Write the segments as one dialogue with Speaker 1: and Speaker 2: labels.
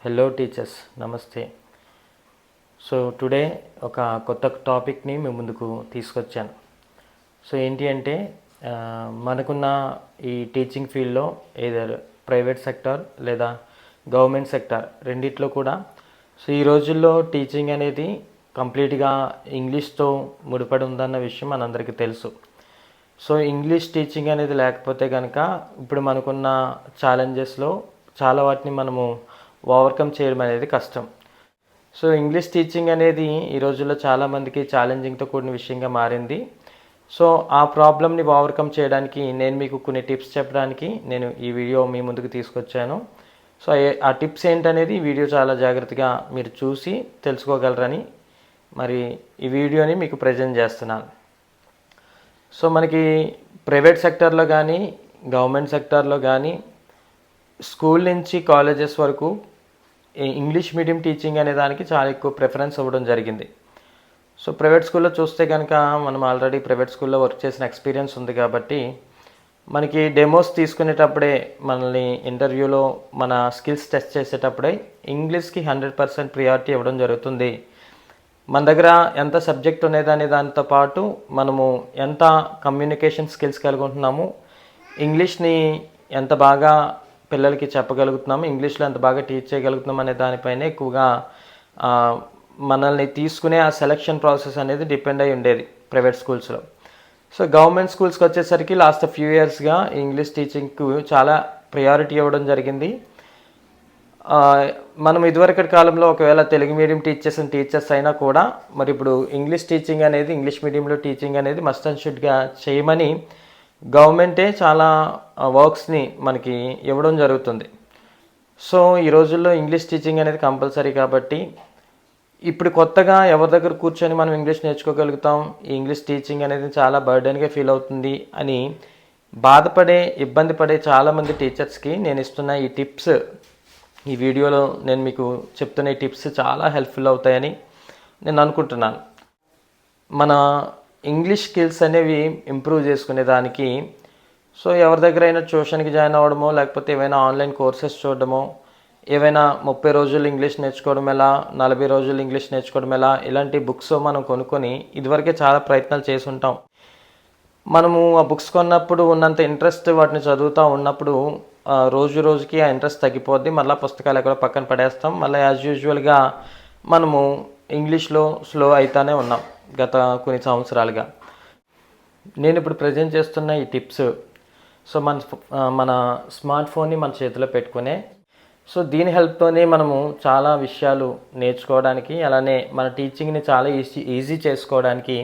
Speaker 1: Hello teachers, నమస్తే. So today ఒక కొత్త టాపిక్ని మీ ముందుకు తీసుకొచ్చాను. సో ఏంటి అంటే మనకున్న ఈ టీచింగ్ ఫీల్డ్లో ఏదర్ ప్రైవేట్ సెక్టార్ లేదా గవర్నమెంట్ సెక్టార్ రెండిట్లో కూడా సో ఈ రోజుల్లో టీచింగ్ అనేది కంప్లీట్గా ఇంగ్లీష్తో ముడిపడి ఉందన్న విషయం మనందరికీ తెలుసు. సో ఇంగ్లీష్ టీచింగ్ అనేది లేకపోతే కనుక ఇప్పుడు మనకున్న ఛాలెంజెస్లో చాలా వాటిని మనము ఓవర్కమ్ చేయడం అనేది కష్టం. సో ఇంగ్లీష్ టీచింగ్ అనేది ఈ రోజుల్లో చాలామందికి ఛాలెంజింగ్తో కూడిన విషయంగా మారింది. సో ఆ ప్రాబ్లమ్ని ఓవర్కమ్ చేయడానికి నేను మీకు కొన్ని టిప్స్ చెప్పడానికి నేను ఈ వీడియో మీ ముందుకు తీసుకొచ్చాను. సో ఆ టిప్స్ ఏంటనేది ఈ వీడియో చాలా జాగ్రత్తగా మీరు చూసి తెలుసుకోగలరని మరి ఈ వీడియోని మీకు ప్రజెంట్ చేస్తున్నాను. సో మనకి ప్రైవేట్ సెక్టార్లో కానీ గవర్నమెంట్ సెక్టార్లో కానీ స్కూల్ నుంచి కాలేజెస్ వరకు ఇంగ్లీష్ మీడియం టీచింగ్ అనే దానికి చాలా ఎక్కువ ప్రిఫరెన్స్ ఇవ్వడం జరిగింది. సో ప్రైవేట్ స్కూల్లో చూస్తే కనుక మనం ఆల్రెడీ ప్రైవేట్ స్కూల్లో వర్క్ చేసిన ఎక్స్పీరియన్స్ ఉంది కాబట్టి మనకి డెమోస్ తీసుకునేటప్పుడే మనల్ని ఇంటర్వ్యూలో మన స్కిల్స్ టెస్ట్ చేసేటప్పుడే ఇంగ్లీష్కి 100% ప్రియారిటీ ఇవ్వడం జరుగుతుంది. మన దగ్గర ఎంత సబ్జెక్ట్ ఉండేదాని దానితో పాటు మనము ఎంత కమ్యూనికేషన్ స్కిల్స్ కలిగి ఉంటున్నాము, ఇంగ్లీష్ని ఎంత బాగా పిల్లలకి చెప్పగలుగుతున్నాము, ఇంగ్లీష్లో ఎంత బాగా టీచ్ చేయగలుగుతున్నాం అనే దానిపైన ఎక్కువగా మనల్ని తీసుకునే ఆ సెలక్షన్ ప్రాసెస్ అనేది డిపెండ్ అయి ఉండేది ప్రైవేట్ స్కూల్స్లో. సో గవర్నమెంట్ స్కూల్స్కి వచ్చేసరికి లాస్ట్ ఫ్యూ ఇయర్స్గా ఇంగ్లీష్ టీచింగ్కు చాలా ప్రయారిటీ ఇవ్వడం జరిగింది. మనం ఇదివరకటి కాలంలో ఒకవేళ తెలుగు మీడియం టీచర్స్ అయినా కూడా మరి ఇప్పుడు ఇంగ్లీష్ టీచింగ్ అనేది ఇంగ్లీష్ మీడియంలో టీచింగ్ అనేది మస్ట్ అండ్ షుడ్గా చేయమని గవర్నమెంటే చాలా వర్క్స్ని మనకి ఇవ్వడం జరుగుతుంది. సో ఈ రోజుల్లో ఇంగ్లీష్ టీచింగ్ అనేది కంపల్సరీ కాబట్టి ఇప్పుడు కొత్తగా ఎవరి దగ్గర కూర్చొని మనం ఇంగ్లీష్ నేర్చుకోగలుగుతాం, ఈ ఇంగ్లీష్ టీచింగ్ అనేది చాలా బర్డెన్గా ఫీల్ అవుతుంది అని బాధపడే ఇబ్బంది పడే చాలామంది టీచర్స్కి నేను ఇస్తున్న ఈ టిప్స్, ఈ వీడియోలో నేను మీకు చెప్తున్న ఈ టిప్స్ చాలా హెల్ప్ఫుల్ అవుతాయని నేను అనుకుంటున్నాను. మన ఇంగ్లీష్ స్కిల్స్ అనేవి ఇంప్రూవ్ చేసుకునే దానికి సో ఎవరి దగ్గర అయినా ట్యూషన్కి జాయిన్ అవ్వడమో లేకపోతే ఏవైనా ఆన్లైన్ కోర్సెస్ చూడడమో, ఏవైనా 30 రోజులు ఇంగ్లీష్ నేర్చుకోవడం ఎలా, 40 రోజులు ఇంగ్లీష్ నేర్చుకోవడం ఎలా, ఇలాంటి బుక్స్ మనం కొనుక్కొని ఇదివరకే చాలా ప్రయత్నాలు చేసి ఉంటాం. మనము ఆ బుక్స్ కొన్నప్పుడు ఉన్నంత ఇంట్రెస్ట్ వాటిని చదువుతూ ఉన్నప్పుడు రోజు రోజుకి ఆ ఇంట్రెస్ట్ తగ్గిపోద్ది. మళ్ళీ పుస్తకాలు ఎక్కడో పక్కన పడేస్తాం. మళ్ళీ యాజ్ యూజువల్గా మనము ఇంగ్లీష్లో స్లో అవుతానే ఉన్నాం గత కొన్ని సంవత్సరాలుగా. నేను ఇప్పుడు ప్రజెంట్ చేస్తున్న ఈ టిప్స్ సో మన స్మార్ట్ ఫోన్ని మన చేతిలో పెట్టుకునే సో దీని హెల్ప్తోనే మనము చాలా విషయాలు నేర్చుకోవడానికి అలానే మన టీచింగ్ని చాలా ఈజీ చేసుకోవడానికి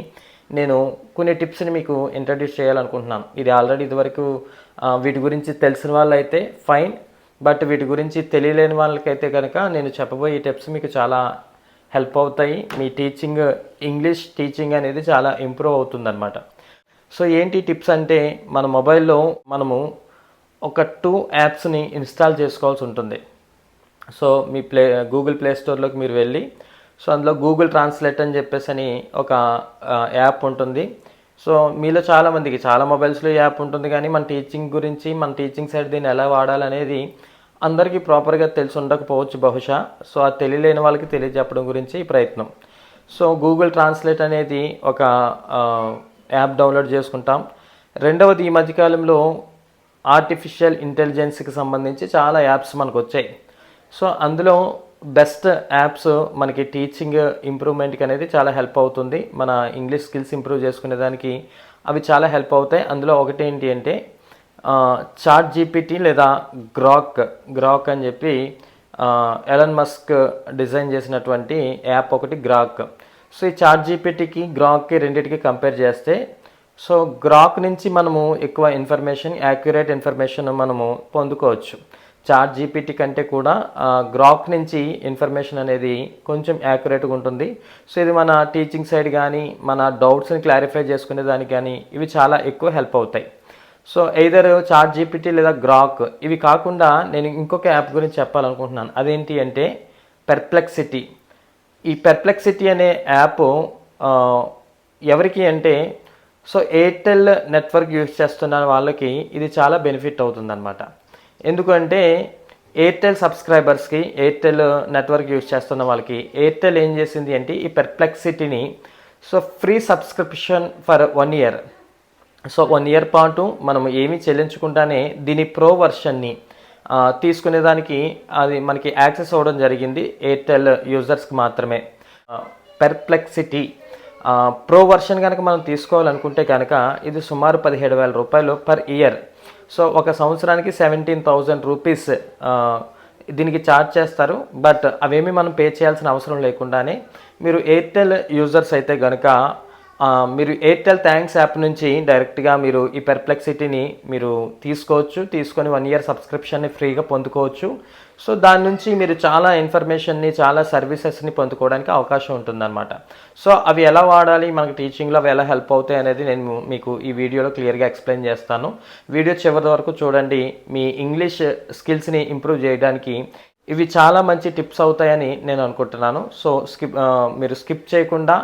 Speaker 1: నేను కొన్ని టిప్స్ని మీకు ఇంట్రడ్యూస్ చేయాలనుకుంటున్నాను. ఇది ఆల్రెడీ ఇదివరకు వీటి గురించి తెలిసిన వాళ్ళైతే ఫైన్, బట్ వీటి గురించి తెలియలేని వాళ్ళకైతే కనుక నేను చెప్పబోయే ఈ టిప్స్ మీకు చాలా హెల్ప్ అవుతాయి. మీ ఇంగ్లీష్ టీచింగ్ అనేది చాలా ఇంప్రూవ్ అవుతుందన్నమాట. సో ఏంటి టిప్స్ అంటే మన మొబైల్లో మనము ఒక 2 యాప్స్ని ఇన్స్టాల్ చేసుకోవాల్సి ఉంటుంది. సో మీ గూగుల్ ప్లే స్టోర్లోకి మీరు వెళ్ళి సో అందులో గూగుల్ ట్రాన్స్లేట్ అని చెప్పేసి ఒక యాప్ ఉంటుంది. సో మీలో చాలామందికి చాలా మొబైల్స్లో యాప్ ఉంటుంది, కానీ మన టీచింగ్ గురించి మన టీచింగ్ సైడ్ దీన్ని ఎలా వాడాలనేది అందరికీ ప్రాపర్గా తెలిసి ఉండకపోవచ్చు బహుశా. సో అది తెలియలేని వాళ్ళకి తెలియజెప్పడం గురించి ఈ ప్రయత్నం. సో గూగుల్ ట్రాన్స్లేట్ అనేది ఒక యాప్ డౌన్లోడ్ చేసుకుంటాం. రెండవది, ఈ మధ్యకాలంలో ఆర్టిఫిషియల్ ఇంటెలిజెన్స్కి సంబంధించి చాలా యాప్స్ మనకు వచ్చాయి. సో అందులో బెస్ట్ యాప్స్ మనకి టీచింగ్ ఇంప్రూవ్మెంట్కి అనేది చాలా హెల్ప్ అవుతుంది. మన ఇంగ్లీష్ స్కిల్స్ ఇంప్రూవ్ చేసుకునే దానికి అవి చాలా హెల్ప్ అవుతాయి. అందులో ఒకటి ఏంటి అంటే చాట్ జీపీటీ లేదా గ్రాక్ అని చెప్పి ఎలన్ మస్క్ డిజైన్ చేసినటువంటి యాప్ ఒకటి గ్రాక్. సో ఈ చాట్ జీపీటీకి గ్రాక్కి రెండింటికి కంపేర్ చేస్తే సో గ్రాక్ నుంచి మనము ఎక్కువ యాక్యురేట్ ఇన్ఫర్మేషన్ మనము పొందుకోవచ్చు. చాట్ జీపీటీ కంటే కూడా గ్రాక్ నుంచి ఇన్ఫర్మేషన్ అనేది కొంచెం యాక్యురేట్గా ఉంటుంది. సో ఇది మన టీచింగ్ సైడ్ కానీ మన డౌట్స్ని క్లారిఫై చేసుకునే దానికి కానీ ఇవి చాలా ఎక్కువ హెల్ప్ అవుతాయి. సో ఎయిదర్ చాట్ జీపీటీ లేదా గ్రాక్. ఇవి కాకుండా నేను ఇంకొక యాప్ గురించి చెప్పాలనుకుంటున్నాను. అదేంటి అంటే పెర్ప్లెక్సిటీ. ఈ పెర్ప్లెక్సిటీ అనే యాప్ ఎవరికి అంటే సో ఎయిర్టెల్ నెట్వర్క్ యూజ్ చేస్తున్న వాళ్ళకి ఇది చాలా బెనిఫిట్ అవుతుందన్నమాట. ఎందుకంటే ఎయిర్టెల్ సబ్స్క్రైబర్స్కి, ఎయిర్టెల్ నెట్వర్క్ యూజ్ చేస్తున్న వాళ్ళకి ఎయిర్టెల్ ఏం చేసింది అంటే ఈ పెర్ప్లెక్సిటీని so free subscription for 1 year. So 1 year పాటు మనం ఏమీ చెల్లించకుండానే దీని ప్రో వర్షన్ని తీసుకునేదానికి అది మనకి యాక్సెస్ అవ్వడం జరిగింది ఎయిర్టెల్ యూజర్స్కి మాత్రమే. పెర్ప్లెక్సిటీ ప్రో వర్షన్ కనుక మనం తీసుకోవాలనుకుంటే కనుక ఇది సుమారు 17,000 రూపాయలు పర్ ఇయర్. సో ఒక సంవత్సరానికి 17,000 రూపీస్ దీనికి ఛార్జ్ చేస్తారు. బట్ అవేమీ మనం పే చేయాల్సిన అవసరం లేకుండానే మీరు ఎయిర్టెల్ యూజర్స్ అయితే కనుక మీరు ఎయిర్టెల్ థ్యాంక్స్ యాప్ నుంచి డైరెక్ట్గా మీరు ఈ పెర్ప్లెక్సిటీని మీరు తీసుకోవచ్చు. తీసుకొని 1 ఇయర్ సబ్స్క్రిప్షన్ని ఫ్రీగా పొందుకోవచ్చు. సో దాని నుంచి మీరు చాలా ఇన్ఫర్మేషన్ని, చాలా సర్వీసెస్ని పొందుకోవడానికి అవకాశం ఉంటుందన్నమాట. సో అవి ఎలా వాడాలి, మనకి టీచింగ్లో అవి ఎలా హెల్ప్ అవుతాయి అనేది నేను మీకు ఈ వీడియోలో క్లియర్గా ఎక్స్ప్లెయిన్ చేస్తాను. వీడియో చివరి వరకు చూడండి. మీ ఇంగ్లీష్ స్కిల్స్ని ఇంప్రూవ్ చేయడానికి ఇవి చాలా మంచి టిప్స్ అవుతాయని నేను అనుకుంటున్నాను. సో మీరు స్కిప్ చేయకుండా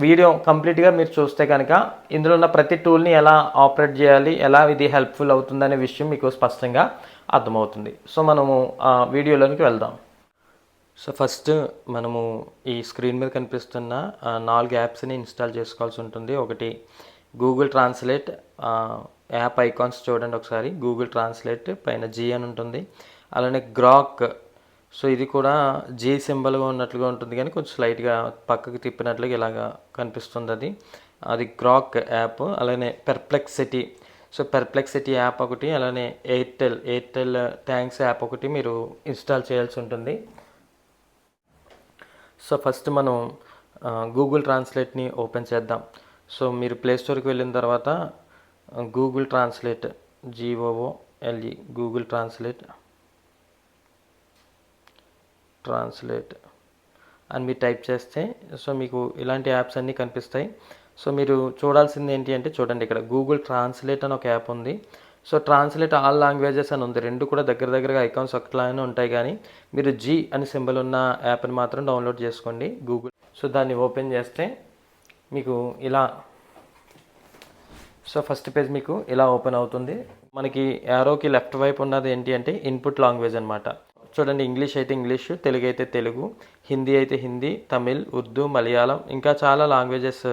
Speaker 1: వీడియో కంప్లీట్గా మీరు చూస్తే కనుక ఇందులో ఉన్న ప్రతి టూల్ని ఎలా ఆపరేట్ చేయాలి, ఎలా ఇది హెల్ప్ఫుల్ అవుతుందనే విషయం మీకు స్పష్టంగా అర్థమవుతుంది. సో మనము వీడియోలోనికి వెళ్దాం. సో ఫస్ట్ మనము ఈ స్క్రీన్ మీద కనిపిస్తున్న 4 యాప్స్ని ఇన్స్టాల్ చేసుకోవాల్సి ఉంటుంది. ఒకటి గూగుల్ ట్రాన్స్లేట్ యాప్ ఐకాన్స్ చూడండి ఒకసారి. గూగుల్ ట్రాన్స్లేట్ పైన జీ అని ఉంటుంది. అలానే గ్రాక్, సో ఇది కూడా జీ సింబల్గా ఉన్నట్లుగా ఉంటుంది కానీ కొంచెం స్లైట్గా పక్కకి తిప్పినట్లుగా ఇలాగా కనిపిస్తుంది. అది గ్రాక్ యాప్. అలానే పెర్ప్లెక్సిటీ, సో పెర్ప్లెక్సిటీ యాప్ ఒకటి, అలానే ఎయిర్టెల్ థ్యాంక్స్ యాప్ ఒకటి మీరు ఇన్స్టాల్ చేయాల్సి ఉంటుంది. సో ఫస్ట్ మనం గూగుల్ ట్రాన్స్లేట్ని ఓపెన్ చేద్దాం. సో మీరు ప్లే స్టోర్కి వెళ్ళిన తర్వాత Google translate, GOOGLE Google translate అని మీరు టైప్ చేస్తే సో మీకు ఇలాంటి యాప్స్ అన్నీ కనిపిస్తాయి. సో మీరు చూడాల్సింది ఏంటి అంటే చూడండి, ఇక్కడ గూగుల్ ట్రాన్స్లేట్ అని ఒక యాప్ ఉంది. సో ట్రాన్స్లేట్ ఆల్ లాంగ్వేజెస్ అని ఉంది. రెండు కూడా దగ్గరగా ఐకాన్స్ ఒకట్లానే ఉంటాయి కానీ మీరు జీ అని సింబల్ ఉన్న యాప్ని మాత్రం డౌన్లోడ్ చేసుకోండి గూగుల్. సో దాన్ని ఓపెన్ చేస్తే మీకు ఇలా, సో ఫస్ట్ పేజ్ మీకు ఇలా ఓపెన్ అవుతుంది. మనకి యారోకి లెఫ్ట్ వైపు ఉన్నది ఏంటి అంటే ఇన్పుట్ లాంగ్వేజ్ అనమాట. చూడండి, ఇంగ్లీష్ అయితే ఇంగ్లీష్, తెలుగు అయితే తెలుగు, హిందీ అయితే హిందీ, తమిళ్, ఉర్దూ, మలయాళం, ఇంకా చాలా లాంగ్వేజెస్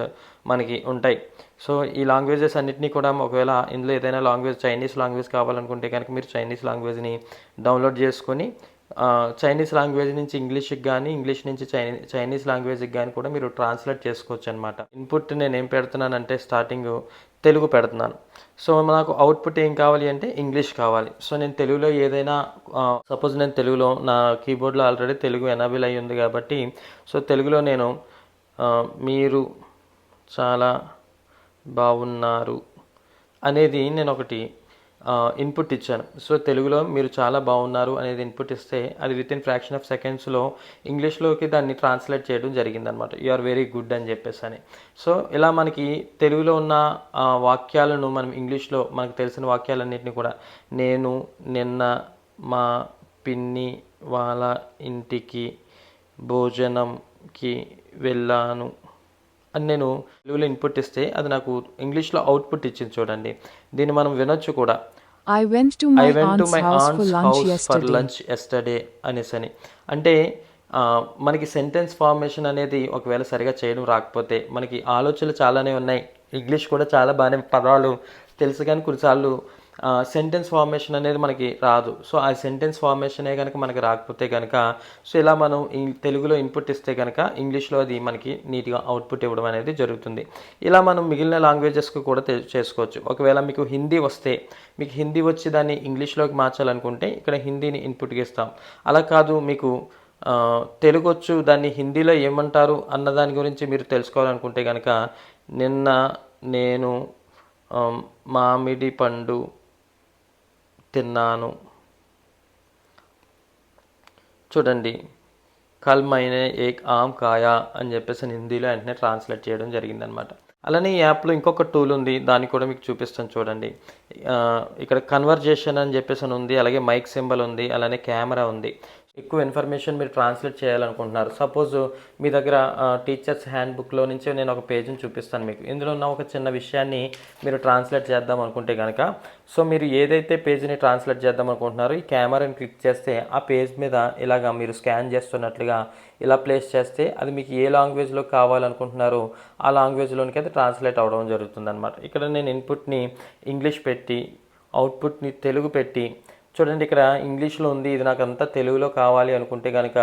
Speaker 1: మనకి ఉంటాయి. సో ఈ లాంగ్వేజెస్ అన్నింటినీ కూడా ఒకవేళ ఇందులో ఏదైనా లాంగ్వేజ్ చైనీస్ లాంగ్వేజ్ కావాలనుకుంటే కనుక మీరు చైనీస్ లాంగ్వేజ్ని డౌన్లోడ్ చేసుకొని చైనీస్ లాంగ్వేజ్ నుంచి ఇంగ్లీష్కి కానీ, ఇంగ్లీష్ నుంచి చైనీస్ లాంగ్వేజ్కి కానీ కూడా మీరు ట్రాన్స్లేట్ చేసుకోవచ్చు అనమాట. ఇన్పుట్ నేను ఏం పెడుతున్నానంటే స్టార్టింగ్ తెలుగు పెడుతున్నాను. సో నాకు అవుట్పుట్ ఏం కావాలి అంటే ఇంగ్లీష్ కావాలి. సో నేను తెలుగులో ఏదైనా సపోజ్ నేను తెలుగులో నా కీబోర్డ్లో ఆల్రెడీ తెలుగు ఎనాబుల్ అయ్యి ఉంది కాబట్టి సో తెలుగులో నేను మీరు చాలా బాగున్నారు అనేది నేను ఒకటి ఇన్పుట్ ఇచ్చాను. సో తెలుగులో మీరు చాలా బాగున్నారు అనేది ఇన్పుట్ ఇస్తే అది వితిన్ ఫ్రాక్షన్ ఆఫ్ సెకండ్స్లో ఇంగ్లీష్లోకి దాన్ని ట్రాన్స్లేట్ చేయడం జరిగిందనమాట. యు ఆర్ వెరీ గుడ్ అని చెప్పేసి అని. సో ఇలా మనకి తెలుగులో ఉన్న వాక్యాలను మనం ఇంగ్లీష్లో మనకు తెలిసిన వాక్యాలన్నింటినీ కూడా నేను నిన్న మా పిన్ని వాళ్ళ ఇంటికి భోజనంకి వెళ్ళాను అని నేను తెలుగులో ఇన్పుట్ ఇస్తే అది నాకు ఇంగ్లీష్లో అవుట్పుట్ ఇచ్చింది. చూడండి, దీన్ని మనం వినొచ్చు కూడా. I went to my aunt's house for lunch yesterday అనేసి. అంటే మనకి సెంటెన్స్ ఫార్మేషన్ అనేది ఒకవేళ సరిగా చేయడం రాకపోతే మనకి ఆలోచనలు చాలానే ఉన్నాయి, ఇంగ్లీష్ కూడా చాలా బాగానే పదాలు తెలుసు కానీ కొన్నిసార్లు సెంటెన్స్ ఫార్మేషన్ అనేది మనకి రాదు. సో ఆ సెంటెన్స్ ఫార్మేషనే కనుక మనకి రాకపోతే కనుక సో ఇలా మనం తెలుగులో ఇన్పుట్ ఇస్తే కనుక ఇంగ్లీష్లో అది మనకి నీట్గా అవుట్పుట్ ఇవ్వడం అనేది జరుగుతుంది. ఇలా మనం మిగిలిన లాంగ్వేజెస్కి కూడా చేసుకోవచ్చు. ఒకవేళ మీకు హిందీ వస్తే, మీకు హిందీ వచ్చి దాన్ని ఇంగ్లీష్లోకి మార్చాలనుకుంటే ఇక్కడ హిందీని ఇన్పుట్కి ఇస్తాం. అలా కాదు మీకు తెలుగు వచ్చు, దాన్ని హిందీలో ఏమంటారు అన్న దాని గురించి మీరు తెలుసుకోవాలనుకుంటే కనుక నిన్న నేను మామిడి పండు తిన్నాను. చూడండి, కల్ మైనే ఏక్ ఆమ్ కాయా అని చెప్పేసి హిందీలో వెంటనే ట్రాన్స్లేట్ చేయడం జరిగిందనమాట. అలానే ఈ యాప్లో ఇంకొక టూల్ ఉంది, దాన్ని కూడా మీకు చూపిస్తాను చూడండి. ఇక్కడ కన్వర్జేషన్ అని చెప్పేసి ఉంది, అలాగే మైక్ సింబల్ ఉంది, అలానే కెమెరా ఉంది. ఎక్కువ ఇన్ఫర్మేషన్ మీరు ట్రాన్స్లేట్ చేయాలనుకుంటున్నారు. సపోజ్ మీ దగ్గర టీచర్స్ హ్యాండ్ బుక్లో నుంచి నేను ఒక పేజ్ని చూపిస్తాను మీకు. ఇందులో ఉన్న ఒక చిన్న విషయాన్ని మీరు ట్రాన్స్లేట్ చేద్దాం అనుకుంటే కనుక, సో మీరు ఏదైతే పేజ్ని ట్రాన్స్లేట్ చేద్దాం అనుకుంటున్నారో ఈ కెమెరాని క్లిక్ చేస్తే ఆ పేజ్ మీద ఇలాగా మీరు స్కాన్ చేస్తున్నట్లుగా ఇలా ప్లేస్ చేస్తే అది మీకు ఏ లాంగ్వేజ్లో కావాలనుకుంటున్నారో ఆ లాంగ్వేజ్లోనికి అయితే ట్రాన్స్లేట్ అవ్వడం జరుగుతుంది అనమాట. ఇక్కడ నేను ఇన్పుట్ని ఇంగ్లీష్ పెట్టి అవుట్పుట్ని తెలుగు పెట్టి చూడండి, ఇక్కడ ఇంగ్లీష్లో ఉంది, ఇది నాకు అంతా తెలుగులో కావాలి అనుకుంటే కనుక,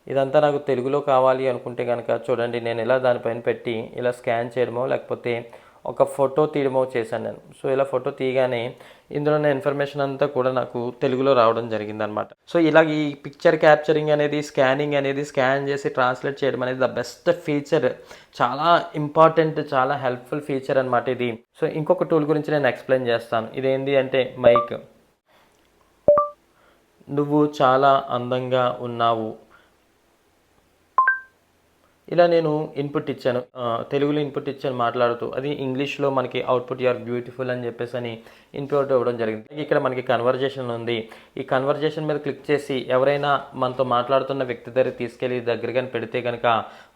Speaker 1: ఇదంతా నాకు తెలుగులో కావాలి అనుకుంటే కనుక చూడండి, నేను ఇలా దానిపైన పెట్టి ఇలా స్కాన్ చేయడమో లేకపోతే ఒక ఫోటో తీయడమో చేశాను నేను. సో ఇలా ఫోటో తీయగానే ఇందులో ఉన్న ఇన్ఫర్మేషన్ అంతా కూడా నాకు తెలుగులో రావడం జరిగిందనమాట. సో ఇలాగ ఈ పిక్చర్ క్యాప్చరింగ్ అనేది, స్కానింగ్ అనేది, స్కాన్ చేసి ట్రాన్స్లేట్ చేయడం అనేది ద బెస్ట్ ఫీచర్, చాలా ఇంపార్టెంట్, చాలా హెల్ప్ఫుల్ ఫీచర్ అనమాట ఇది. సో ఇంకొక టూల్ గురించి నేను ఎక్స్ప్లెయిన్ చేస్తాను. ఇదేంటి అంటే మైక్. నువ్వు చాలా అందంగా ఉన్నావు, ఇలా నేను ఇన్పుట్ ఇచ్చాను, తెలుగులో ఇన్పుట్ ఇచ్చాను మాట్లాడుతూ. అది ఇంగ్లీష్లో మనకి అవుట్పుట్ యూఆర్ బ్యూటిఫుల్ అని చెప్పేసి అని ఇన్పుట్ ఇవ్వడం జరిగింది. ఇక్కడ మనకి కన్వర్జేషన్ ఉంది. ఈ కన్వర్జేషన్ మీద క్లిక్ చేసి ఎవరైనా మనతో మాట్లాడుతున్న వ్యక్తి దగ్గర తీసుకెళ్ళి దగ్గరగా పెడితే కనుక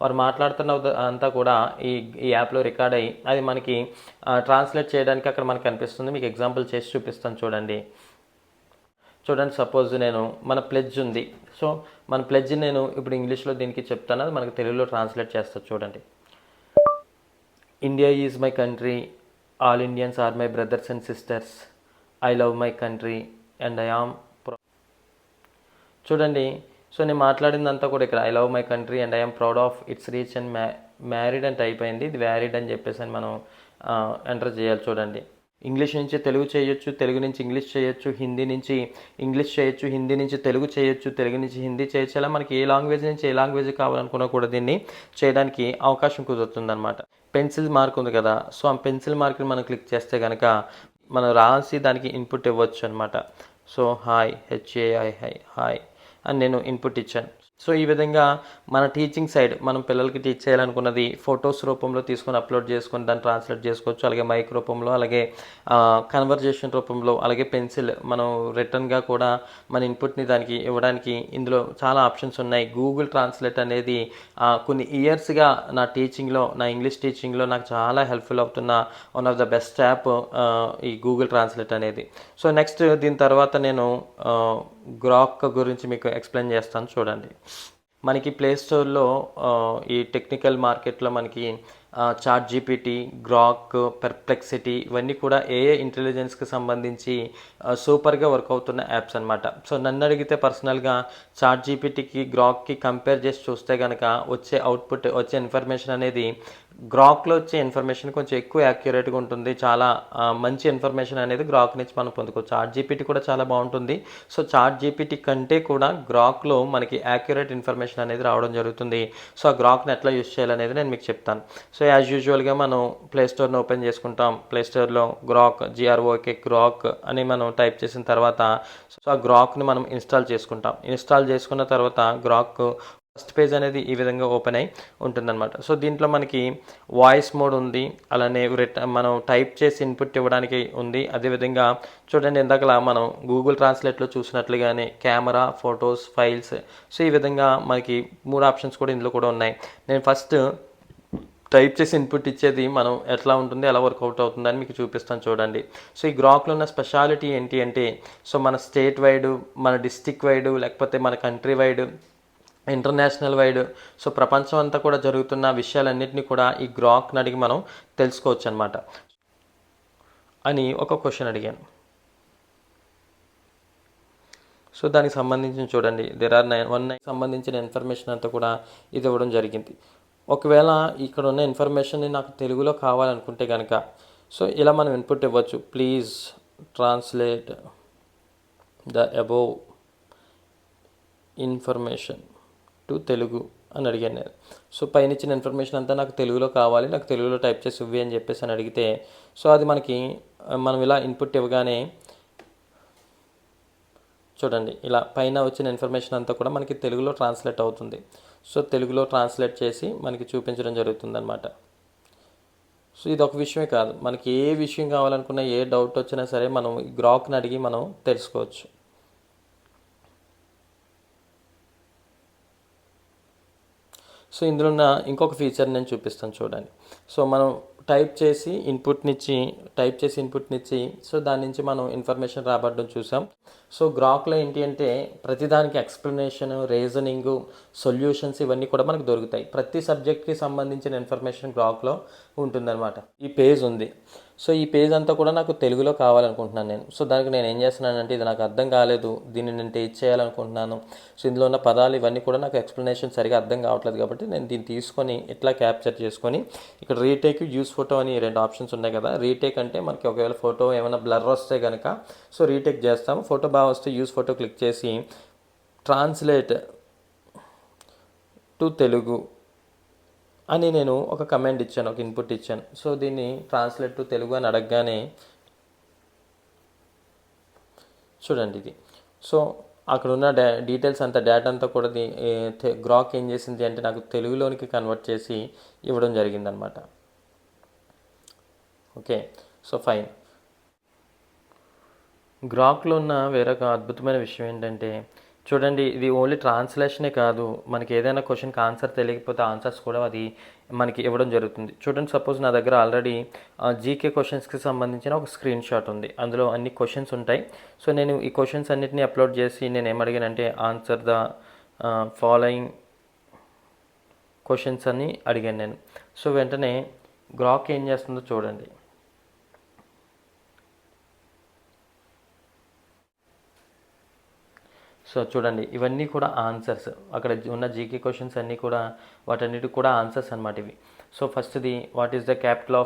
Speaker 1: వారు మాట్లాడుతున్న అంతా కూడా ఈ యాప్లో రికార్డ్ అయ్యి అది మనకి ట్రాన్స్లేట్ చేయడానికి అక్కడ మనకు కనిపిస్తుంది. మీకు ఎగ్జాంపుల్ చేసి చూపిస్తాను చూడండి. సపోజ్ నేను మన ప్లెడ్జ్ ఉంది. సో మన ప్లెడ్జ్ నేను ఇప్పుడు ఇంగ్లీష్లో దీనికి చెప్తాను, అది మనకు తెలుగులో ట్రాన్స్లేట్ చేస్తాను చూడండి. India is my country, all Indians are my brothers and sisters, I love my country and I am చూడండి. సో నేను మాట్లాడిందంతా కూడా ఇక్కడ I love my country and I am proud of its rich and married అంటే అయిపోయింది. ఇది varied అని చెప్పేసి అని మనం ఎంటర్ చేయాలి చూడండి. ఇంగ్లీష్ నుంచి తెలుగు చేయొచ్చు, తెలుగు నుంచి ఇంగ్లీష్ చేయొచ్చు, హిందీ నుంచి ఇంగ్లీష్ చేయొచ్చు, హిందీ నుంచి తెలుగు చేయొచ్చు, తెలుగు నుంచి హిందీ చేయొచ్చు. అలా మనకి ఏ లాంగ్వేజ్ నుంచి ఏ లాంగ్వేజ్ కావాలనుకున్నా కూడా దీన్ని చేయడానికి అవకాశం కుదురుతుంది అనమాట. పెన్సిల్ మార్క్ ఉంది కదా, సో ఆ పెన్సిల్ మార్క్ని మనం క్లిక్ చేస్తే కనుక మనం రాసి దానికి ఇన్పుట్ ఇవ్వచ్చు అనమాట. సో హాయ్, HAI హాయ్ అని నేను ఇన్పుట్ ఇచ్చాను. సో ఈ విధంగా మన టీచింగ్ సైడ్ మనం పిల్లలకి టీచ్ చేయాలనుకున్నది ఫొటోస్ రూపంలో తీసుకొని అప్లోడ్ చేసుకొని దాన్ని ట్రాన్స్లేట్ చేసుకోవచ్చు. అలాగే మైక్ రూపంలో, అలాగే కన్వర్జేషన్ రూపంలో, అలాగే పెన్సిల్ మనం రిటర్న్గా కూడా మన ఇన్పుట్ని దానికి ఇవ్వడానికి ఇందులో చాలా ఆప్షన్స్ ఉన్నాయి. గూగుల్ ట్రాన్స్లేట్ అనేది కొన్ని ఇయర్స్గా నా టీచింగ్లో, నా ఇంగ్లీష్ టీచింగ్లో నాకు చాలా హెల్ప్ఫుల్ అవుతున్న one of the best app ఈ గూగుల్ ట్రాన్స్లేట్ అనేది. సో నెక్స్ట్ దీని తర్వాత నేను గ్రాక్ గురించి మీకు ఎక్స్ప్లెయిన్ చేస్తాను చూడండి. మనకి ప్లే స్టోర్లో ఈ టెక్నికల్ మార్కెట్లో మనకి ChatGPT, గ్రాక్, పెర్ప్లెక్సిటీ ఇవన్నీ కూడా AI ఇంటెలిజెన్స్కి సంబంధించి సూపర్గా వర్క్ అవుతున్న యాప్స్ అనమాట. సో నన్ను అడిగితే పర్సనల్గా ChatGPTకి, గ్రాక్కి కంపేర్ చేసి చూస్తే కనుక వచ్చే అవుట్పుట్, వచ్చే ఇన్ఫర్మేషన్ అనేది గ్రాక్లో వచ్చే ఇన్ఫర్మేషన్ కొంచెం ఎక్కువ యాక్యురేట్గా ఉంటుంది. చాలా మంచి ఇన్ఫర్మేషన్ అనేది గ్రాక్ నుంచి మనం పొందుకోవచ్చు. ChatGPT కూడా చాలా బాగుంటుంది. సో ChatGPT కంటే కూడా గ్రాక్లో మనకి యాక్యురేట్ ఇన్ఫర్మేషన్ అనేది రావడం జరుగుతుంది. సో ఆ గ్రాక్ని ఎట్లా యూజ్ చేయాలనేది నేను మీకు చెప్తాను. సో యాజ్ యూజువల్గా మనం ప్లే స్టోర్ని ఓపెన్ చేసుకుంటాం. ప్లే స్టోర్లో గ్రాక్, GROK గ్రాక్ అని మనం టైప్ చేసిన తర్వాత సో ఆ గ్రాక్ని మనం ఇన్స్టాల్ చేసుకుంటాం. ఇన్స్టాల్ చేసుకున్న తర్వాత గ్రాక్ ఫస్ట్ పేజ్ అనేది ఈ విధంగా ఓపెన్ అయి ఉంటుందన్నమాట. సో దీంట్లో మనకి వాయిస్ మోడ్ ఉంది, అలానే మనం టైప్ చేసి ఇన్పుట్ ఇవ్వడానికి ఉంది. అదేవిధంగా చూడండి, ఇందాకలా మనం గూగుల్ ట్రాన్స్లేట్లో చూసినట్లుగానే కెమెరా, ఫొటోస్, ఫైల్స్, సో ఈ విధంగా మనకి 3 ఆప్షన్స్ కూడా ఇందులో కూడా ఉన్నాయి. నేను ఫస్ట్ టైప్ చేసి ఇన్పుట్ ఇచ్చేది మనం ఎట్లా ఉంటుంది, ఎలా వర్కౌట్ అవుతుందని మీకు చూపిస్తాను చూడండి. సో ఈ గ్రాక్లో ఉన్న స్పెషాలిటీ ఏంటి అంటే సో మన స్టేట్ వైడ్, మన డిస్టిక్ వైడ్, లేకపోతే మన country wide, international wide, so ప్రపంచం అంతా కూడా జరుగుతున్న విషయాలన్నింటినీ కూడా ఈ గ్రాక్ని అడిగి మనం తెలుసుకోవచ్చు అనమాట. అని ఒక క్వశ్చన్ అడిగాను. సో దానికి సంబంధించిన చూడండి, there are 9 సంబంధించిన ఇన్ఫర్మేషన్ అంతా కూడా ఇది ఇవ్వడం జరిగింది. ఒకవేళ ఇక్కడ ఉన్న ఇన్ఫర్మేషన్ని నాకు తెలుగులో కావాలనుకుంటే కనుక సో ఇలా మనం ఇన్పుట్ ఇవ్వచ్చు. Please translate the above information to Telugu అని అడిగాను నేను. సో పైన ఇచ్చిన ఇన్ఫర్మేషన్ అంతా నాకు తెలుగులో కావాలి, నాకు తెలుగులో టైప్ చేసి ఇవ్వి అని చెప్పేసి అని అడిగితే సో అది మనకి మనం ఇలా ఇన్పుట్ ఇవ్వగానే చూడండి ఇలా పైన వచ్చిన ఇన్ఫర్మేషన్ అంతా కూడా మనకి తెలుగులో ట్రాన్స్లేట్ అవుతుంది. సో తెలుగులో ట్రాన్స్లేట్ చేసి మనకి చూపించడం జరుగుతుందన్నమాట. సో ఇది ఒక విషయమే కాదు, మనకి ఏ విషయం కావాలనుకున్నా, ఏ డౌట్ వచ్చినా సరే మనం గ్రాక్ని అడిగి మనం తెలుసుకోవచ్చు. సో ఇందులో ఉన్న ఇంకొక ఫీచర్ నేను చూపిస్తాను చూడండి. సో మనం టైప్ చేసి ఇన్పుట్నిచ్చి సో దాని నుంచి మనం ఇన్ఫర్మేషన్ రాబట్టడం చూసాం. సో గ్రాక్లో ఏంటి అంటే ప్రతిదానికి ఎక్స్ప్లెనేషన్, రీజనింగ్, సొల్యూషన్స్ ఇవన్నీ కూడా మనకు దొరుకుతాయి. ప్రతి సబ్జెక్ట్కి సంబంధించిన ఇన్ఫర్మేషన్ గ్రాక్లో ఉంటుందన్నమాట. ఈ పేజ్ ఉంది. సో ఈ పేజ్ అంతా కూడా నాకు తెలుగులో కావాలనుకుంటున్నాను నేను. సో దానికి నేను ఏం చేస్తున్నానంటే, ఇది నాకు అర్థం కాలేదు, దీన్ని నేను టేస్ట్ చేయాలనుకుంటున్నాను. సో ఇందులో ఉన్న పదాలు ఇవన్నీ కూడా నాకు ఎక్స్ప్లెనేషన్ సరిగా అర్థం కావట్లేదు కాబట్టి నేను దీన్ని తీసుకొని ఇట్లా క్యాప్చర్ చేసుకొని ఇక్కడ రీటేక్, యూస్ ఫోటో అని 2 ఆప్షన్స్ ఉన్నాయి కదా. రీటేక్ అంటే మనకి ఒకవేళ ఫోటో ఏమైనా బ్లర్ వస్తే కనుక సో రీటేక్ చేస్తాము. ఫోటో బాగా వస్తే యూస్ ఫోటో క్లిక్ చేసి ట్రాన్స్లేట్ టు తెలుగు అని నేను ఒక కమాండ్ ఇచ్చాను, ఒక ఇన్పుట్ ఇచ్చాను. సో దీన్ని ట్రాన్స్లేట్ టు తెలుగు అని అడగగానే చూడండి ఇది. సో అక్కడ ఉన్న డీటెయిల్స్ అంతా, డేటా అంతా కూడా గ్రాక్ ఏం చేసింది అంటే నాకు తెలుగులోనికి కన్వర్ట్ చేసి ఇవ్వడం జరిగిందనమాట. Okay, so fine. గ్రాక్లో ఉన్న వేరొక అద్భుతమైన విషయం ఏంటంటే చూడండి, ఇది ఓన్లీ ట్రాన్స్లేషనే కాదు, మనకి ఏదైనా క్వశ్చన్కి ఆన్సర్ తెలియకపోతే ఆన్సర్స్ కూడా అది మనకి ఇవ్వడం జరుగుతుంది. చూడండి, సపోజ్ నా దగ్గర ఆల్రెడీ జీకే క్వశ్చన్స్కి సంబంధించిన ఒక స్క్రీన్ షాట్ ఉంది. అందులో అన్ని క్వశ్చన్స్ ఉంటాయి. సో నేను ఈ క్వశ్చన్స్ అన్నిటిని అప్లోడ్ చేసి నేను ఏమడిగానంటే ఆన్సర్ ద ఫాలోయింగ్ క్వశ్చన్స్ అని అడిగాను నేను. సో వెంటనే గ్రాక్ ఏం చేస్తుందో చూడండి. సో చూడండి, ఇవన్నీ కూడా ఆన్సర్స్. అక్కడ ఉన్న జీకే క్వశ్చన్స్ అన్నీ కూడా వాటన్నిటికి కూడా ఆన్సర్స్ అనమాట ఇవి. సో ఫస్ట్ది what is the capital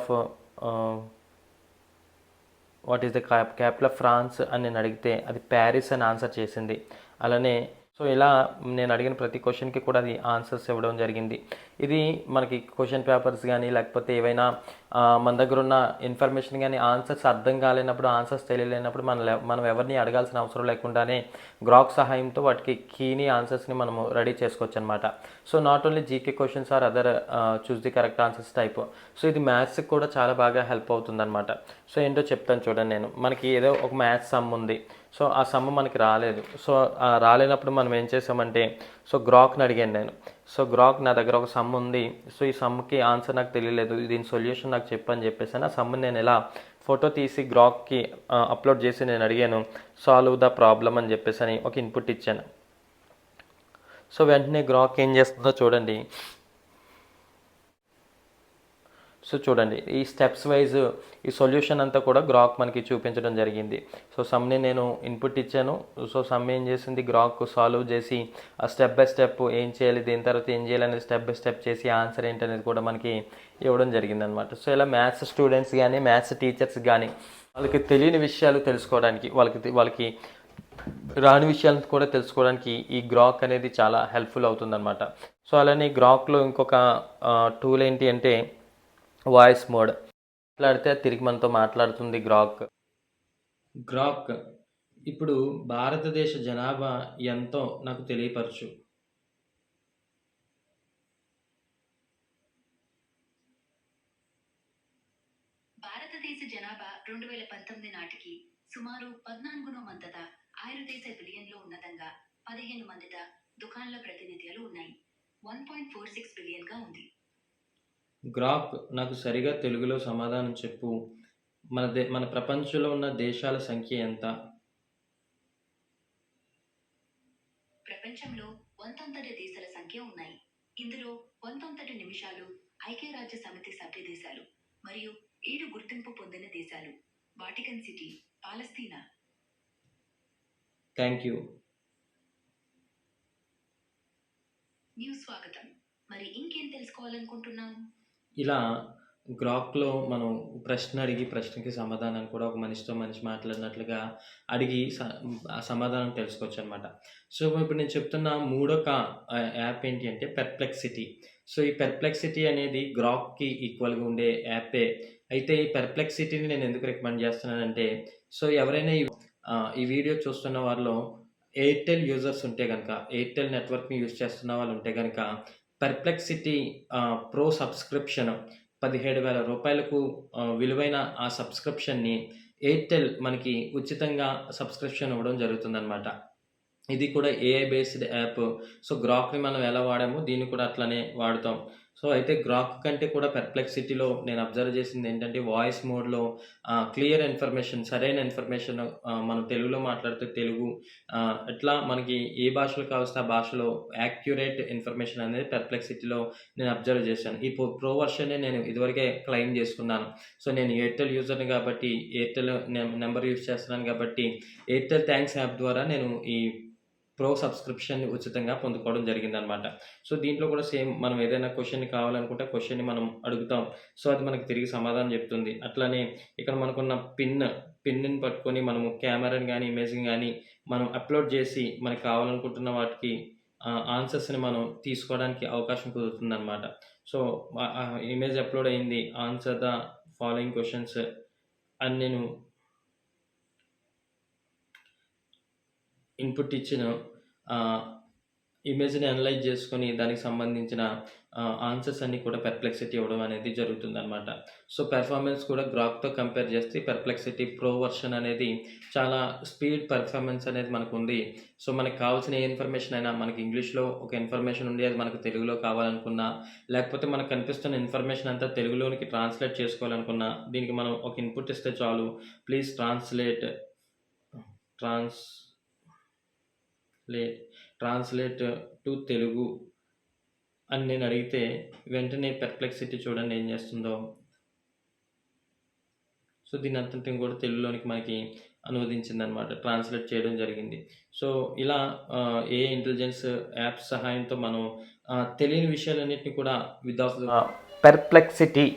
Speaker 1: of France అని నేను అడిగితే అది ప్యారిస్ అని ఆన్సర్ చేసింది. అలానే సో ఇలా నేను అడిగిన ప్రతి క్వశ్చన్కి కూడా అది ఆన్సర్స్ ఇవ్వడం జరిగింది. ఇది మనకి క్వశ్చన్ పేపర్స్ కానీ లేకపోతే ఏవైనా మన దగ్గర ఉన్న ఇన్ఫర్మేషన్ కానీ ఆన్సర్స్ అర్థం కాలేనప్పుడు, ఆన్సర్స్ తెలియలేనప్పుడు మనం ఎవరిని అడగాల్సిన అవసరం లేకుండానే గ్రాక్ సహాయంతో వాటికి కీని ఆన్సర్స్ని మనము రెడీ చేసుకోవచ్చు అనమాట. So not only GK questions or other choose the correct answers type. So ఇది మ్యాథ్స్కి కూడా చాలా బాగా హెల్ప్ అవుతుందన్నమాట. సో ఏంటో చెప్తాను చూడండి. నేను మనకి ఏదో ఒక మ్యాథ్స్ సమ్ ఉంది. సో ఆ సమ్ మనకి రాలేదు. సో రాలేనప్పుడు మనం ఏం చేసామంటే సో గ్రాక్ని అడిగాను నేను. సో గ్రాక్ నా దగ్గర ఒక సమ్ ఉంది, సో ఈ సమ్కి ఆన్సర్ నాకు తెలియలేదు, దీని సొల్యూషన్ నాకు చెప్పని చెప్పేసి ఆ సమ్ని నేను ఎలా ఫోటో తీసి గ్రాక్కి అప్లోడ్ చేసి నేను అడిగాను సాల్వ్ ద ప్రాబ్లమ్ అని చెప్పేసి అని ఒక ఇన్పుట్ ఇచ్చాను. సో వెంటనే గ్రాక్ ఏం చేస్తుందో చూడండి. సో చూడండి, ఈ స్టెప్స్ వైజ్ ఈ సొల్యూషన్ అంతా కూడా గ్రాక్ మనకి చూపించడం జరిగింది. సో సమ్ని నేను ఇన్పుట్ ఇచ్చాను. సో సమ్ ఏం చేసింది, గ్రాక్ సాల్వ్ చేసి ఆ స్టెప్ బై స్టెప్ ఏం చేయాలి, దీని తర్వాత ఏం చేయాలి అనేది స్టెప్ బై స్టెప్ చేసి ఆన్సర్ ఏంటనేది కూడా మనకి ఇవ్వడం జరిగిందనమాట. సో ఇలా మ్యాథ్స్ స్టూడెంట్స్ కానీ మ్యాథ్స్ టీచర్స్ కానీ వాళ్ళకి తెలియని విషయాలు తెలుసుకోవడానికి, వాళ్ళకి రాని విషయాలను కూడా తెలుసుకోవడానికి ఈ గ్రాక్ అనేది చాలా హెల్ప్ఫుల్ అవుతుందన్నమాట. సో అలానే గ్రాక్లో ఇంకొక టూల్ ఏంటి అంటే వాయిస్ మోడ్. మాట్లాడితే తిరిగి మనతో మాట్లాడుతుంది గ్రాక్. ఇప్పుడు భారతదేశ జనాభా ఎంతో నాకు తెలియపరచు.
Speaker 2: భారతదేశ జనాభా 2019 నాటికి సుమారు 14వ మంతట 6 బిలియన్లో ఉన్నతంగా 15 మందిట దుకాణాల ప్రతినిధులు ఉన్నాయి. 1.46 బిలియన్గా ఉంది.
Speaker 1: గ్రాక్ నాకు సరిగా తెలుగులో సమాధానం చెప్పు. మన ప్రపంచంలో ఉన్న దేశాల సంఖ్య ఎంత?
Speaker 2: ప్రపంచంలో 19 దేశాల సంఖ్య ఉన్నాయి. ఇందులో 19 నిమిషాలు ఐక్యరాజ్య సమితి సభ్య దేశాలు మరియు 7 గుర్తింపు పొందిన దేశాలు. Vatican city, Palestine.
Speaker 1: Thank you.
Speaker 2: News స్వాగతం. మరి ఇంకేం తెలుసుకోవాలనుకుంటున్నావు? ఇలా
Speaker 1: గ్రాక్లో మనం ప్రశ్న అడిగి ప్రశ్నకి సమాధానం కూడా ఒక మనిషితో మనిషి మాట్లాడినట్లుగా అడిగి ఆ సమాధానం తెలుసుకోవచ్చు అనమాట. సో ఇప్పుడు నేను చెప్తున్న మూడొక యాప్ ఏంటి అంటే పెర్ప్లెక్సిటీ. సో ఈ పెర్ప్లెక్సిటీ అనేది గ్రాక్కి ఈక్వల్గా ఉండే యాపే. అయితే ఈ పెర్ప్లెక్సిటీని నేను ఎందుకు రికమెండ్ చేస్తున్నానంటే, సో ఎవరైనా ఈ వీడియో చూస్తున్న వాళ్ళలో ఎయిర్టెల్ యూజర్స్ ఉంటే కనుక, ఎయిర్టెల్ నెట్వర్క్ని యూజ్ చేస్తున్న వాళ్ళు ఉంటే కనుక పెర్ప్లెక్సిటీ ప్రో సబ్స్క్రిప్షన్ 17,000 రూపాయలకు విలువైన ఆ సబ్స్క్రిప్షన్ని ఎయిర్టెల్ మనకి ఉచితంగా సబ్స్క్రిప్షన్ ఇవ్వడం జరుగుతుందన్నమాట. ఇది కూడా ఏఐ బేస్డ్ యాప్. సో, గ్రాక్‌ని మనం ఎలా వాడామో దీన్ని కూడా అట్లనే వాడుతాం. సో, అయితే గ్రాక్ కంటే కూడా పెర్‌ప్లెక్సిటీలో నేను అబ్జర్వ్ చేసిందేంటంటే వాయిస్ మోడ్‌లో క్లియర్ ఇన్ఫర్మేషన్, సరైన ఇన్ఫర్మేషన్ మనం తెలుగులో మాట్లాడితే తెలుగు, ఎట్లా మనకి ఏ భాషలో కావస్తే ఆ భాషలో యాక్యురేట్ ఇన్ఫర్మేషన్ అనేది పెర్‌ప్లెక్సిటీలో నేను అబ్జర్వ్ చేశాను. ఈ ప్రో వర్షనే నేను ఇదివరకే క్లెయిమ్ చేసుకున్నాను. సో, నేను ఎయిర్‌టెల్ యూజర్‌ని కాబట్టి ఎయిర్‌టెల్ నంబర్ యూజ్ చేస్తున్నాను కాబట్టి ఎయిర్‌టెల్ థాంక్స్ యాప్ ద్వారా నేను ఈ ప్రో సబ్స్క్రిప్షన్‌ని ఉచితంగా పొందుకోవడం జరిగిందనమాట. సో, దీంట్లో కూడా సేమ్ మనం ఏదైనా క్వెషన్‌ని కావాలనుకుంటే క్వెషన్‌ని మనం అడుగుతాం. సో, అది మనకు తిరిగి సమాధానం చెప్తుంది. అట్లనే ఇక్కడ మనకున్న పిన్‌ని పట్టుకొని మనము కెమెరాని గాని, ఇమేజ్‌ని గాని మనం అప్‌లోడ్ చేసి మనకు కావాలనుకుంటున్న వాటికి ఆన్సర్స్‌ని మనం తీసుకోవడానికి అవకాశం కుదురుతుందనమాట. సో, ఇమేజ్ అప్‌లోడ్ అయింది. ఆన్సర్ ద ఫాలోయింగ్ క్వెషన్స్ అని నేను ఇన్‌పుట్ ఇచ్చిన ఆహ్, ఇమేజ్‌ని అనలైజ్ చేసుకొని దానికి సంబంధించిన ఆన్సర్స్ అన్నీ కూడా పెర్‌ప్లెక్సిటీ ఇవ్వడం అనేది జరుగుతుందనమాట. సో, పెర్ఫార్మెన్స్ కూడా గ్రాక్‌తో కంపేర్ చేస్తే పెర్‌ప్లెక్సిటీ ప్రో వర్షన్ అనేది చాలా స్పీడ్ పెర్ఫార్మెన్స్ అనేది మనకుంది. సో, మనకు కావాల్సిన ఏ ఇన్ఫర్మేషన్ అయినా మనకి ఇంగ్లీష్‌లో ఒక ఇన్ఫర్మేషన్ ఉండి అది మనకు తెలుగులో కావాలనుకున్నా, లేకపోతే మనకు కనిపిస్తున్న ఇన్ఫర్మేషన్ అంతా తెలుగులోనికి ట్రాన్స్‌లేట్ చేసుకోవాలనుకున్నా, దీనికి మనం ఒక ఇన్‌పుట్ ఇస్తే చాలు. ప్లీజ్ ట్రాన్స్ లే ట్రాన్స్‌లేట్ టు తెలుగు అని నేను అడిగితే వెంటనే పెర్‌ప్లెక్సిటీ చూడండి ఏం చేస్తుందో. సో, దీనంతటిని కూడా తెలుగులోనికి మనకి అనువదించిందనమాట. ట్రాన్స్‌లేట్ చేయడం జరిగింది. సో, ఇలా ఏఐ ఇంటెలిజెన్స్ యాప్స్ సహాయంతో మనం తెలియని విషయాలన్నిటిని కూడా with of Perplexity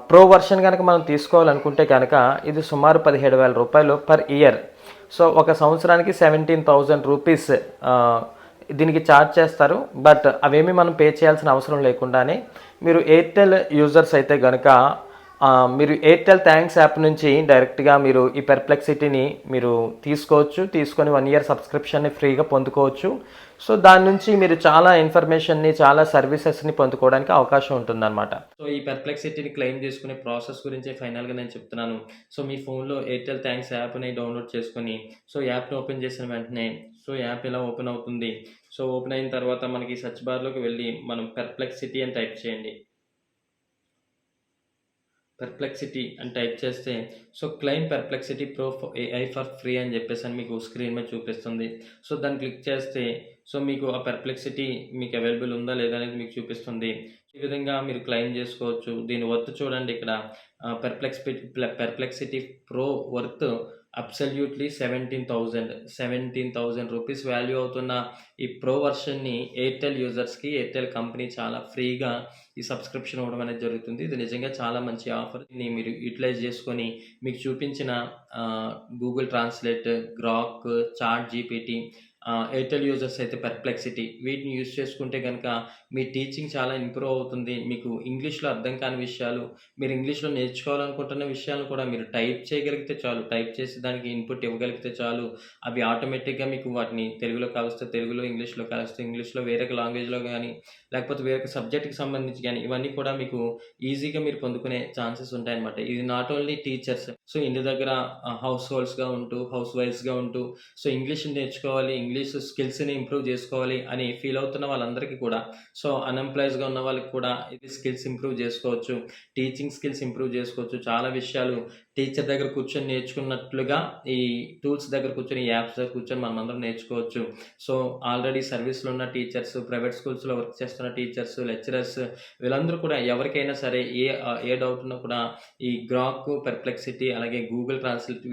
Speaker 1: pro version గనక మనం తీసుకోవాలనుకుంటే గనక ఇది సుమారు రూ. 17,000 పర్ ఇయర్. సో, ఒక సంవత్సరానికి 17,000 రూపీస్ దీనికి ఛార్జ్ చేస్తారు. బట్ అవేమీ మనం పే చేయాల్సిన అవసరం లేకుండానే మీరు ఎయిర్‌టెల్ యూజర్స్ అయితే గనక మీరు ఎయిర్‌టెల్ థాంక్స్ యాప్ నుంచి డైరెక్ట్‌గా మీరు ఈ పెర్‌ప్లెక్సిటీని మీరు తీసుకోవచ్చు. తీసుకొని 1 ఇయర్ సబ్స్క్రిప్షన్‌ని ఫ్రీగా పొందుకోవచ్చు. సో, దాని నుంచి మీరు చాలా ఇన్ఫర్మేషన్‌ని, చాలా సర్వీసెస్‌ని పొందుకోవడానికి అవకాశం ఉంటుందన్నమాట. సో, ఈ పెర్‌ప్లెక్సిటీని క్లెయిమ్ చేసుకునే ప్రాసెస్ గురించే ఫైనల్‌గా నేను చెప్తున్నాను. సో, మీ ఫోన్‌లో ఎయిర్‌టెల్ థాంక్స్ యాప్‌ని డౌన్‌లోడ్ చేసుకొని, సో, యాప్‌ని ఓపెన్ చేసిన వెంటనే సో, యాప్ ఇలా ఓపెన్ అవుతుంది. సో, ఓపెన్ అయిన తర్వాత మనకి సెర్చ్ బార్‌లోకి వెళ్ళి మనం పెర్‌ప్లెక్సిటీ అని టైప్ చేయండి. పెర్‌ప్లెక్సిటీ అని టైప్ చేస్తే so, claim Perplexity pro AI for free అని చెప్పేసని మీకు స్క్రీన్ మీద చూపిస్తుంది. సో, దాన్ని క్లిక్ చేస్తే సో, మీకు ఆ పెర్‌ప్లెక్సిటీ మీకు అవైలబుల్ ఉందా లేదా అనేది మీకు చూపిస్తుంది. ఈ విధంగా మీరు క్లెయిమ్ చేసుకోవచ్చు. దీని వర్త్ చూడండి ఇక్కడ Perplexity pro worth absolutely 17,000 rupees value అవుతున్న ఈ ప్రో వర్షన్‌ని ఎయిర్‌టెల్ యూజర్స్‌కి ఎయిర్‌టెల్ కంపెనీ చాలా ఫ్రీగా ఈ సబ్స్క్రిప్షన్ ఇవ్వడం అనేది జరుగుతుంది. ఇది నిజంగా చాలా మంచి ఆఫర్. దీన్ని మీరు యుటిలైజ్ చేసుకొని మీకు చూపించిన Google translate, Grok, chat GPT, Airtel users అయితే పెర్‌ప్లెక్సిటీ వీటిని యూజ్ చేసుకుంటే గనక మీ టీచింగ్ చాలా ఇంప్రూవ్ అవుతుంది. మీకు ఇంగ్లీష్‌లో అర్థం కాని విషయాలు, మీరు ఇంగ్లీష్‌లో నేర్చుకోవాలనుకుంటున్న విషయాలను కూడా మీరు టైప్ చేయగలిగితే చాలు. టైప్ చేసి దానికి ఇన్‌పుట్ ఇవ్వగలిగితే చాలు. అవి ఆటోమేటిక్‌గా మీకు వాటిని తెలుగులో కావస్తే తెలుగులో, ఇంగ్లీష్‌లో కావస్తే ఇంగ్లీష్‌లో వేరొక లాంగ్వేజ్‌లో గాని, లేకపోతే వేరొక సబ్జెక్ట్‌కి సంబంధించి గాని ఇవన్నీ కూడా మీకు ఈజీగా మీరు పొందుకునే ఛాన్సెస్ ఉంటాయన్నమాట. ఇది నాట్ ఓన్లీ టీచర్స్. సో, ఇంటి దగ్గర హౌస్ హోల్డ్స్‌గా ఉంటూ, హౌస్ వైఫ్స్‌గా ఉంటూ సో, ఇంగ్లీష్ నేర్చుకోవాలి, ఇంగ్లీష్ స్కిల్స్‌ని ఇంప్రూవ్ చేసుకోవాలి అని ఫీల్ అవుతున్న వాళ్ళందరికీ కూడా సో, అన్‌ఎంప్లాయ్స్‌గా ఉన్న వాళ్ళకి కూడా ఇది స్కిల్స్ ఇంప్రూవ్ చేసుకోవచ్చు. టీచింగ్ స్కిల్స్ ఇంప్రూవ్ చేసుకోవచ్చు. చాలా విషయాలు టీచర్ దగ్గర కూర్చొని నేర్చుకున్నట్లుగా ఈ టూల్స్ దగ్గర కూర్చొని, ఈ యాప్స్ దగ్గర కూర్చొని మనమందరం నేర్చుకోవచ్చు. సో, ఆల్రెడీ సర్వీస్‌లో ఉన్న టీచర్స్, ప్రైవేట్ స్కూల్స్‌లో వర్క్ చేస్తున్న టీచర్స్, లెక్చరర్స్ వీళ్ళందరూ కూడా ఎవరికైనా సరే ఏ డౌట్ ఉన్నా కూడా ఈ గ్రాక్, పెర్‌ప్లెక్సిటీ అలాగే గూగుల్ ట్రాన్స్‌లేట్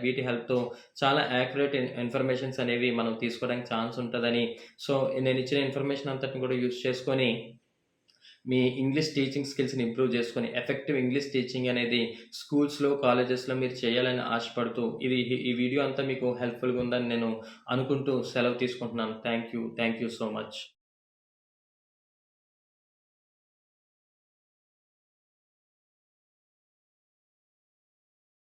Speaker 1: వీటి హెల్ప్‌తో చాలా యాక్యురేట్ ఇన్ఫర్మేషన్స్ అనేవి మనం తీసుకోవడానికి ఛాన్స్ ఉంటదని, సో, నేనిచ్చిన ఇన్ఫర్మేషన్ అంతటిని కూడా యూజ్ చేసుకొని మీ ఇంగ్లీష్ టీచింగ్ స్కిల్స్‌ని ఇంప్రూవ్ చేసుకొని ఎఫెక్టివ్ ఇంగ్లీష్ టీచింగ్ అనేది స్కూల్స్‌లో, కాలేజెస్‌లో మీరు చేయాలని ఆశపడుతూ ఈ వీడియో అంతా మీకు హెల్ప్‌ఫుల్‌గా ఉందని నేను అనుకుంటూ సెలవు తీసుకుంటున్నాను. Thank you so much.